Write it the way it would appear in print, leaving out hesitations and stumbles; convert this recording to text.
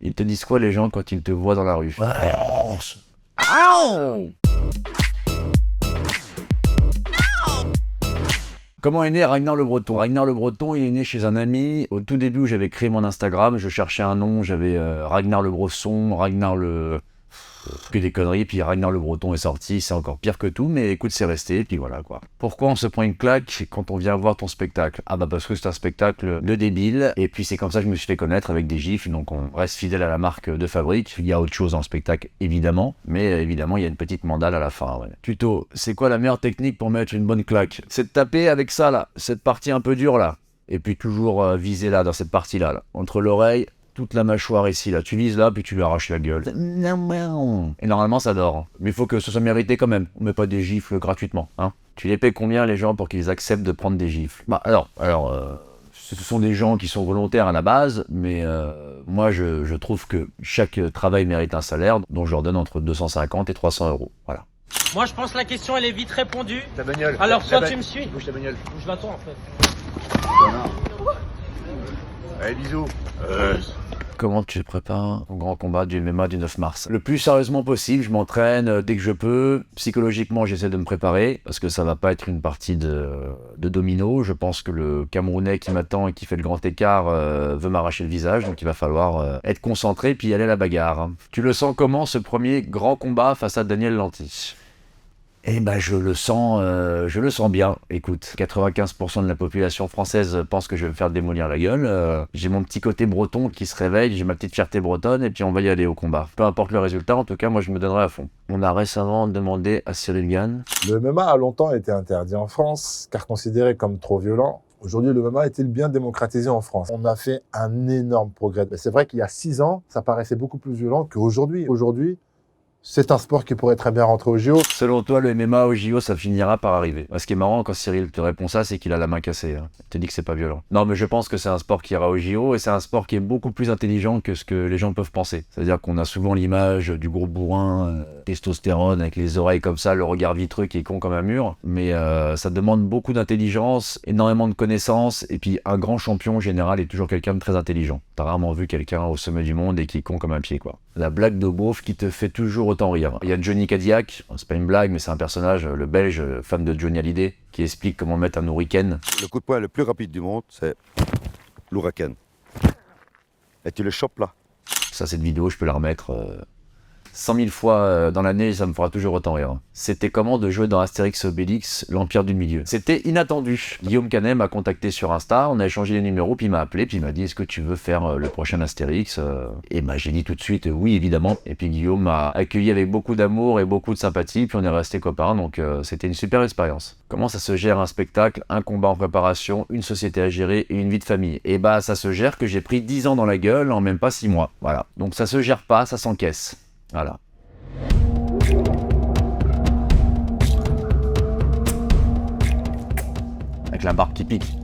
Ils te disent quoi les gens quand ils te voient dans la rue? Comment est né Ragnar le Breton? Ragnar le Breton, il est né chez un ami. Au tout début où j'avais créé mon Instagram, je cherchais un nom, j'avais Ragnar le Bresson, Ragnar le... que des conneries, puis Ragnar le Breton est sorti, c'est encore pire que tout, mais écoute, c'est resté, puis voilà quoi. Pourquoi on se prend une claque quand on vient voir ton spectacle? Ah bah parce que c'est un spectacle de débile, et puis c'est comme ça que je me suis fait connaître avec des gifs, donc on reste fidèle à la marque de fabrique. Il y a autre chose dans le spectacle, évidemment, mais évidemment il y a une petite mandale à la fin, ouais. Tuto, c'est quoi la meilleure technique pour mettre une bonne claque? C'est de taper avec ça là, cette partie un peu dure là, et puis toujours viser là, dans cette partie là, entre l'oreille, toute la mâchoire ici, là. Tu vises là, puis tu lui arraches la gueule. Et normalement, ça dort. Mais il faut que ce soit mérité quand même. On met pas des gifles gratuitement, hein. Tu les payes combien, les gens, pour qu'ils acceptent de prendre des gifles? Bah, alors, ce sont des gens qui sont volontaires à la base, mais moi, je trouve que chaque travail mérite un salaire, dont je leur donne entre 250 et 300 euros. Voilà. Moi, je pense que la question, elle est vite répondue. Ta bagnole. Alors, soit tu me suis. Bouge ta bagnole. Bouge-toi, en fait. Allez, bisous. Comment tu prépares au grand combat du MMA du 9 mars? Le plus sérieusement possible, je m'entraîne dès que je peux. Psychologiquement, j'essaie de me préparer, parce que ça va pas être une partie de domino. Je pense que le Camerounais qui m'attend et qui fait le grand écart veut m'arracher le visage, donc il va falloir être concentré puis y aller à la bagarre. Tu le sens comment, ce premier grand combat face à Daniel Lanty? Eh ben je le sens bien. Écoute, 95% de la population française pense que je vais me faire démolir la gueule. J'ai mon petit côté breton qui se réveille, j'ai ma petite fierté bretonne et puis on va y aller au combat. Peu importe le résultat, en tout cas moi je me donnerai à fond. On a récemment demandé à Cyril Gann. Le MMA a longtemps été interdit en France car considéré comme trop violent. Aujourd'hui, le MMA est-il bien démocratisé en France? On a fait un énorme progrès. Mais c'est vrai qu'il y a 6 ans, ça paraissait beaucoup plus violent qu'aujourd'hui. Aujourd'hui, c'est un sport qui pourrait très bien rentrer au JO. Selon toi, le MMA au JO, ça finira par arriver. Ce qui est marrant quand Cyril te répond ça, c'est qu'il a la main cassée. Hein. Il te dit que c'est pas violent. Non, mais je pense que c'est un sport qui ira au JO et c'est un sport qui est beaucoup plus intelligent que ce que les gens peuvent penser. C'est-à-dire qu'on a souvent l'image du gros bourrin, testostérone, avec les oreilles comme ça, le regard vitreux qui est con comme un mur. Mais ça demande beaucoup d'intelligence, énormément de connaissances et puis un grand champion en général est toujours quelqu'un de très intelligent. T'as rarement vu quelqu'un au sommet du monde et qui est con comme un pied, quoi. La blague de beauf qui te fait toujours autant rire. Il y a Johnny Cadillac, c'est pas une blague, mais c'est un personnage, le belge, fan de Johnny Hallyday, qui explique comment mettre un hurricane. Le coup de poing le plus rapide du monde, c'est l'hurricane. Et tu le chopes là. Ça, cette vidéo, je peux la remettre 100 000 fois dans l'année, ça me fera toujours autant rire. C'était comment de jouer dans Astérix et Obélix, l'Empire du Milieu? C'était inattendu. Guillaume Canet m'a contacté sur Insta, on a échangé les numéros, puis il m'a appelé, puis il m'a dit est-ce que tu veux faire le prochain Astérix? Et j'ai dit tout de suite oui, évidemment. Et puis Guillaume m'a accueilli avec beaucoup d'amour et beaucoup de sympathie, puis on est restés copains, donc c'était une super expérience. Comment ça se gère un spectacle, un combat en préparation, une société à gérer et une vie de famille? Et bah ça se gère que j'ai pris 10 ans dans la gueule en même pas 6 mois. Voilà. Donc ça se gère pas, ça s'encaisse. Voilà. Avec la barbe qui pique.